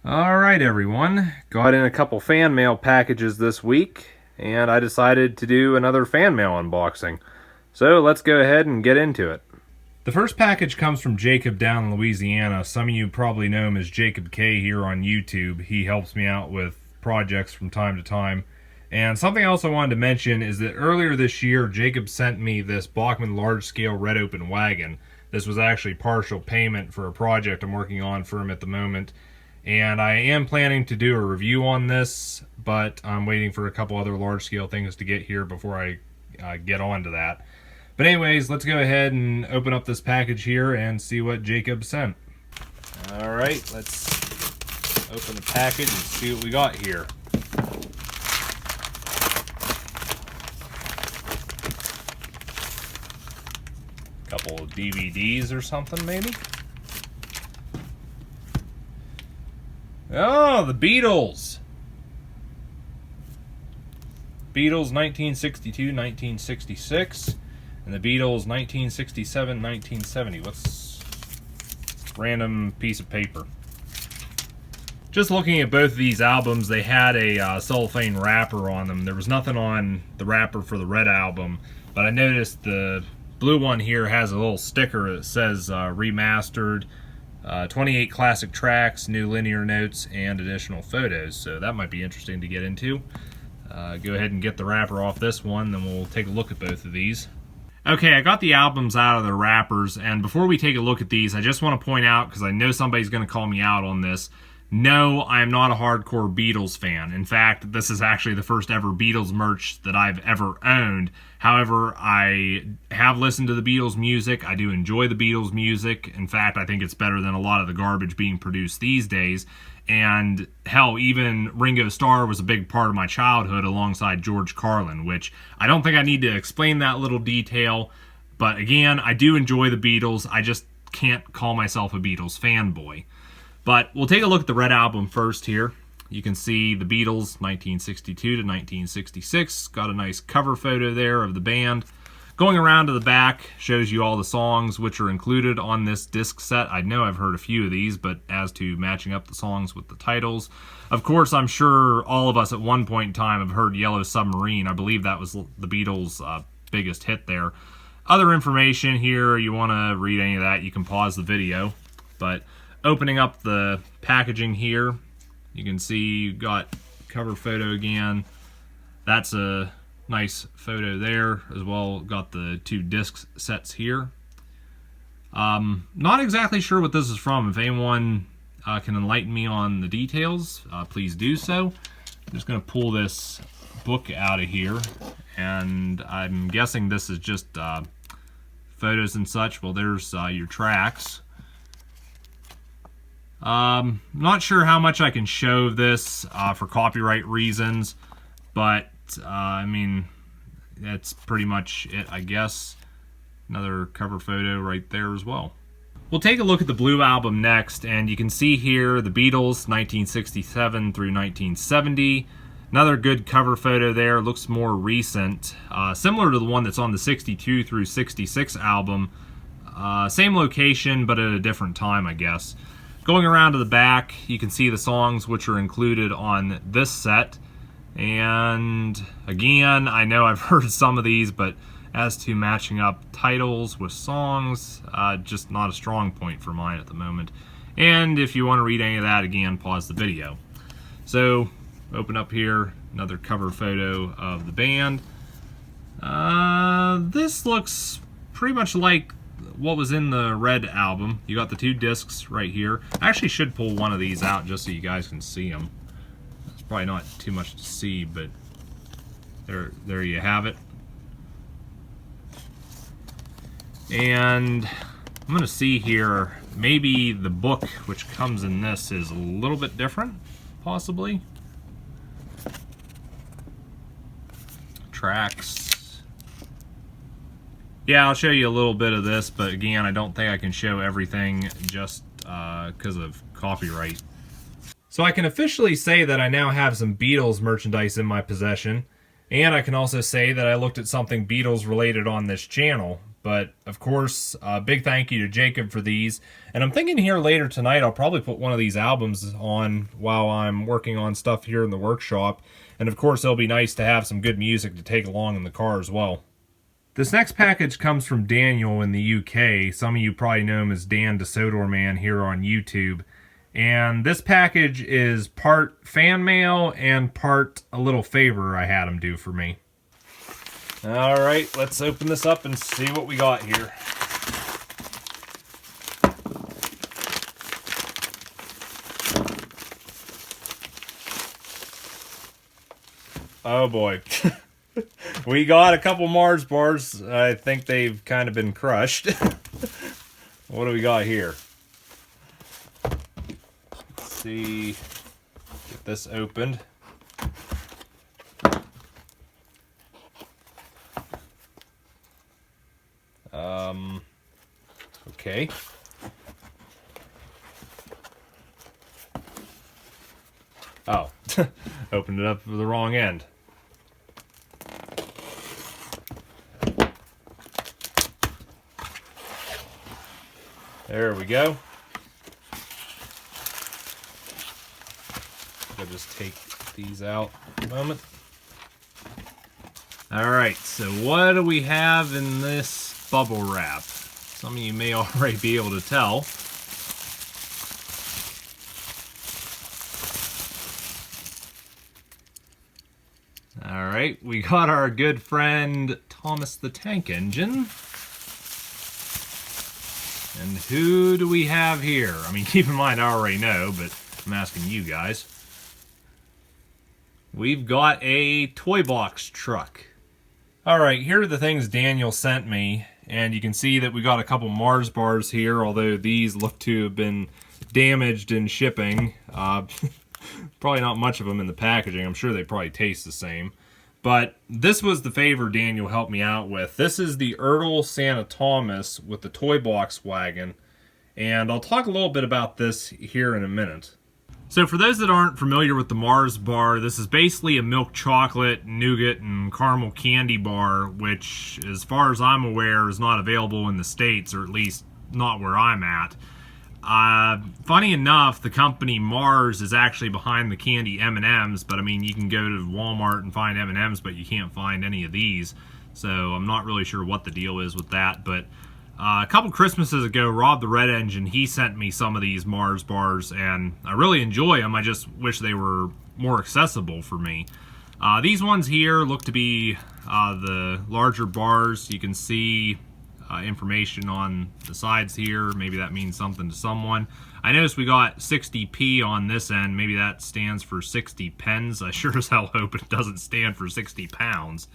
Alright everyone, got in a couple fan mail packages this week, and I decided to do another fan mail unboxing. So let's go ahead and get into it. The first package comes from Jacob down in Louisiana. Some of you probably know him as Jacob K here on YouTube. He helps me out with projects from time to time. And something else I wanted to mention is that earlier this year, Jacob sent me this Bachmann large-scale red open wagon. This was actually partial payment for a project I'm working on for him at the moment. And I am planning to do a review on this, but I'm waiting for a couple other large-scale things to get here before I get on to that. But anyways, let's go ahead and open up this package here and see what Jacob sent. Alright, let's open the package and see what we got here. Couple of DVDs or something, maybe? Oh, the Beatles! Beatles 1962-1966, and the Beatles 1967-1970. What's random piece of paper? Just looking at both of these albums, they had a cellophane wrapper on them. There was nothing on the wrapper for the red album, but I noticed the blue one here has a little sticker that says remastered. 28 classic tracks, new linear notes, and additional photos. So that might be interesting to get into. Go ahead and get the wrapper off this one, then we'll take a look at both of these. Okay, I got the albums out of their wrappers, and before we take a look at these, I just want to point out, because I know somebody's going to call me out on this, no, I am not a hardcore Beatles fan. In fact, this is actually the first ever Beatles merch that I've ever owned. However, I have listened to the Beatles music. I do enjoy the Beatles music. In fact, I think it's better than a lot of the garbage being produced these days. And hell, even Ringo Starr was a big part of my childhood alongside George Carlin, which I don't think I need to explain that little detail. But again, I do enjoy the Beatles. I just can't call myself a Beatles fanboy. But we'll take a look at the red album first here. You can see the Beatles 1962 to 1966. Got a nice cover photo there of the band. Going around to the back shows you all the songs which are included on this disc set. I know I've heard a few of these, but as to matching up the songs with the titles. Of course, I'm sure all of us at one point in time have heard Yellow Submarine. I believe that was the Beatles' biggest hit there. Other information here, you want to read any of that, you can pause the video. But opening up the packaging here, you can see you got cover photo again. That's a nice photo there as well. Got the two disc sets here. Not exactly sure what this is from. If anyone can enlighten me on the details, please do so. I'm just going to pull this book out of here, and I'm guessing this is just photos and such. Well, there's your tracks. Not sure how much I can show of this for copyright reasons, but I mean, that's pretty much it, I guess. Another cover photo right there as well. We'll take a look at the Blue album next, and you can see here the Beatles 1967 through 1970. Another good cover photo there, looks more recent, similar to the one that's on the 62 through 66 album. Same location, but at a different time, I guess. Going around to the back, you can see the songs which are included on this set. And again, I know I've heard some of these, but as to matching up titles with songs, just not a strong point for mine at the moment. And if you want to read any of that, again, pause the video. So, open up here, another cover photo of the band. This looks pretty much like what was in the red album. You got the two discs right here. I actually should pull one of these out just so you guys can see them. It's probably not too much to see, but there you have it. And I'm going to see here, maybe the book which comes in this is a little bit different, possibly. Tracks. Yeah, I'll show you a little bit of this, but again, I don't think I can show everything just because of copyright. So I can officially say that I now have some Beatles merchandise in my possession, and I can also say that I looked at something Beatles related on this channel. But, of course, big thank you to Jacob for these. And I'm thinking here later tonight I'll probably put one of these albums on while I'm working on stuff here in the workshop. And, of course, it'll be nice to have some good music to take along in the car as well. This next package comes from Daniel in the UK. Some of you probably know him as Dan DeSodor Man here on YouTube. And this package is part fan mail and part a little favor I had him do for me. Alright, let's open this up and see what we got here. Oh boy. We got a couple Mars bars. I think they've kind of been crushed. What do we got here? Let's see. Get this opened. Okay. Oh, opened it up for the wrong end. There we go. I'll just take these out a moment. Alright, so what do we have in this bubble wrap? Some of you may already be able to tell. Alright, we got our good friend Thomas the Tank Engine. And who do we have here? I mean, keep in mind I already know, but I'm asking you guys. We've got a toy box truck. Alright, here are the things Daniel sent me. And you can see that we got a couple Mars bars here, although these look to have been damaged in shipping. Probably not much of them in the packaging. I'm sure they probably taste the same. But this was the favor Daniel helped me out with. This is the ERTL Santa Thomas with the toy box wagon. And I'll talk a little bit about this here in a minute. So for those that aren't familiar with the Mars bar, this is basically a milk chocolate, nougat, and caramel candy bar, which, as far as I'm aware, is not available in the States, or at least not where I'm at. Funny enough, the company Mars is actually behind the candy M&Ms, but I mean, you can go to Walmart and find M&Ms, but you can't find any of these. So I'm not really sure what the deal is with that, but a couple Christmases ago, Rob the Red Engine, he sent me some of these Mars bars, and I really enjoy them. I just wish they were more accessible for me. These ones here look to be the larger bars. You can see information on the sides here. Maybe that means something to someone. I noticed we got 60p on this end. Maybe that stands for 60 pens. I sure as hell hope it doesn't stand for 60 pounds.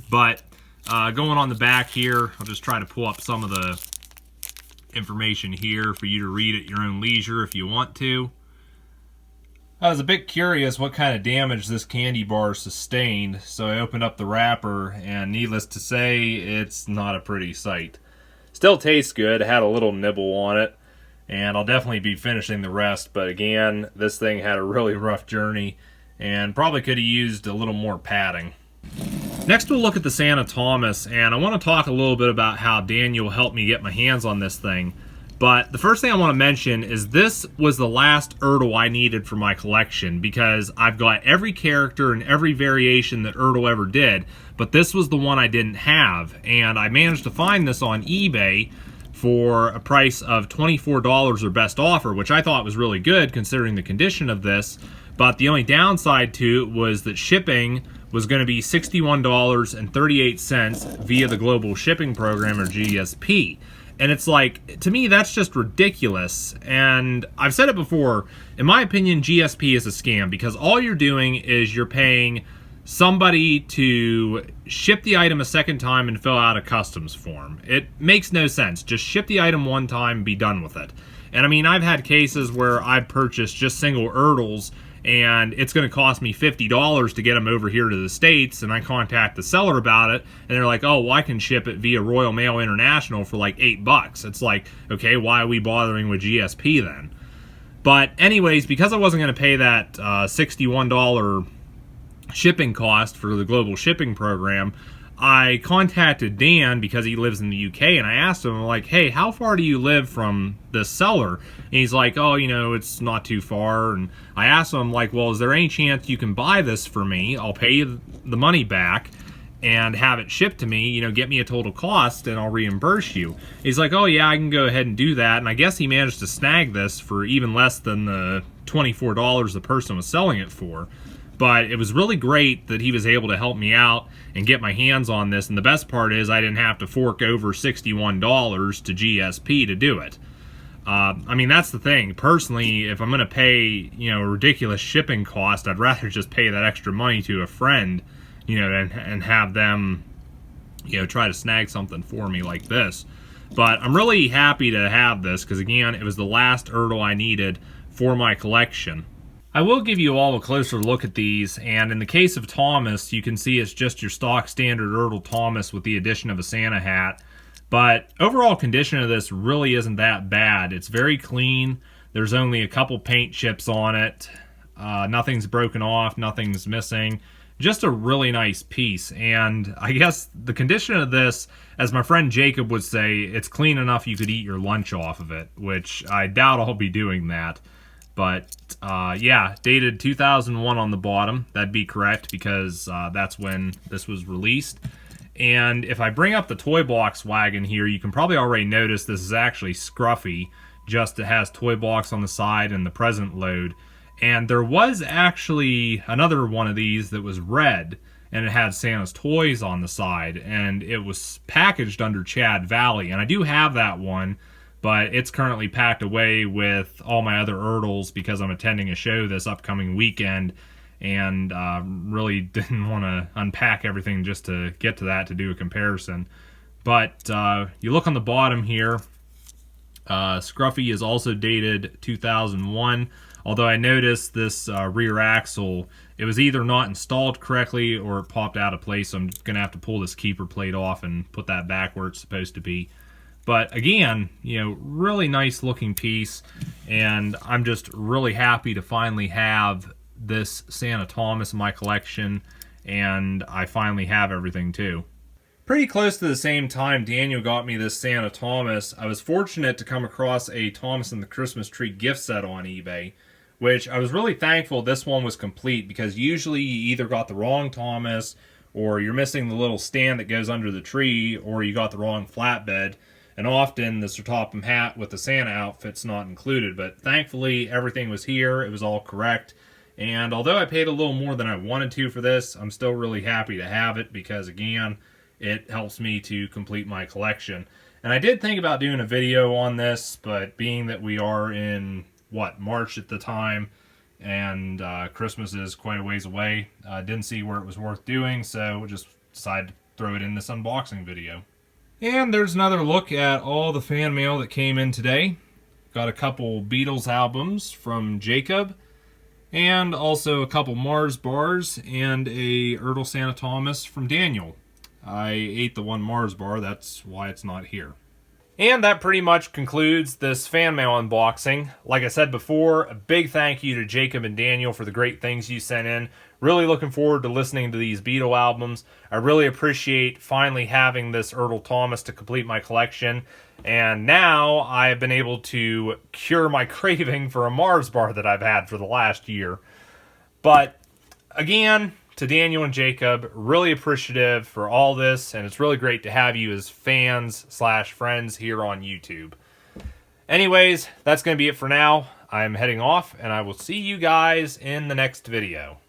But going on the back here, I'll just try to pull up some of the information here for you to read at your own leisure if you want to. I was a bit curious what kind of damage this candy bar sustained, so I opened up the wrapper, and needless to say, it's not a pretty sight. Still tastes good, had a little nibble on it, and I'll definitely be finishing the rest, but again, this thing had a really rough journey, and probably could have used a little more padding. Next we'll look at the Santa Thomas, and I want to talk a little bit about how Daniel helped me get my hands on this thing. But the first thing I want to mention is this was the last ERTL I needed for my collection, because I've got every character and every variation that ERTL ever did, but this was the one I didn't have, and I managed to find this on eBay for a price of $24 or best offer, which I thought was really good considering the condition of this, but the only downside to it was that shipping was going to be $61.38 via the Global Shipping Program, or GSP. And it's like, to me, that's just ridiculous. And I've said it before, in my opinion, GSP is a scam, because all you're doing is you're paying somebody to ship the item a second time and fill out a customs form. It makes no sense. Just ship the item one time and be done with it. And I mean, I've had cases where I've purchased just single ERTLs, and it's going to cost me $50 to get them over here to the States, and I contact the seller about it, and they're like, oh, well, I can ship it via Royal Mail International for like $8. It's like, okay, why are we bothering with GSP then? But anyways, because I wasn't going to pay that $61 shipping cost for the Global Shipping Program, I contacted Dan because he lives in the UK, and I asked him, like, hey, how far do you live from this seller? And he's like, oh, you know, it's not too far. And I asked him, like, well, is there any chance you can buy this for me? I'll pay you the money back and have it shipped to me, you know, get me a total cost, and I'll reimburse you. He's like, oh, yeah, I can go ahead and do that. And I guess he managed to snag this for even less than the $24 the person was selling it for. But it was really great that he was able to help me out and get my hands on this. And the best part is I didn't have to fork over $61 to GSP to do it. I mean, that's the thing. Personally, if I'm going to pay, you know, a ridiculous shipping cost, I'd rather just pay that extra money to a friend, you know, and have them, you know, try to snag something for me like this. But I'm really happy to have this because, again, it was the last ERTL I needed for my collection. I will give you all a closer look at these, and in the case of Thomas, you can see it's just your stock standard ERTL Thomas with the addition of a Santa hat. But overall condition of this really isn't that bad. It's very clean. There's only a couple paint chips on it. Nothing's broken off, nothing's missing. Just a really nice piece. And I guess the condition of this, as my friend Jacob would say, it's clean enough you could eat your lunch off of it, which I doubt I'll be doing that. But yeah, dated 2001 on the bottom. That'd be correct because that's when this was released. And if I bring up the toy box wagon here, you can probably already notice this is actually scruffy. Just it has toy box on the side and the present load. And there was actually another one of these that was red, and it had Santa's toys on the side, and it was packaged under Chad Valley. And I do have that one, but it's currently packed away with all my other ERTLs because I'm attending a show this upcoming weekend, and really didn't want to unpack everything just to get to that to do a comparison. But you look on the bottom here, Scruffy is also dated 2001. Although I noticed this rear axle, it was either not installed correctly or it popped out of place, so I'm going to have to pull this keeper plate off and put that back where it's supposed to be. But again, you know, really nice looking piece, and I'm just really happy to finally have this Santa Thomas in my collection, and I finally have everything too. Pretty close to the same time Daniel got me this Santa Thomas, I was fortunate to come across a Thomas and the Christmas Tree gift set on eBay, which I was really thankful this one was complete, because usually you either got the wrong Thomas, or you're missing the little stand that goes under the tree, or you got the wrong flatbed, and often the Sir Topham hat with the Santa outfit's not included. But thankfully everything was here, it was all correct, and although I paid a little more than I wanted to for this, I'm still really happy to have it, because again, it helps me to complete my collection. And I did think about doing a video on this, but being that we are in March at the time, and Christmas is quite a ways away, didn't see where it was worth doing, so just decided to throw it in this unboxing video. And there's another look at all the fan mail that came in today. Got a couple Beatles albums from Jacob, and also a couple Mars bars and a ERTL Santa Thomas from Daniel. I ate the one Mars bar, that's why it's not here. And that pretty much concludes this fan mail unboxing. Like I said before, a big thank you to Jacob and Daniel for the great things you sent in. Really looking forward to listening to these Beatle albums. I really appreciate finally having this ERTL Thomas to complete my collection. And now I have been able to cure my craving for a Mars bar that I've had for the last year. But again, to Daniel and Jacob, really appreciative for all this, and it's really great to have you as fans/friends here on YouTube. Anyways, that's going to be it for now. I'm heading off, and I will see you guys in the next video.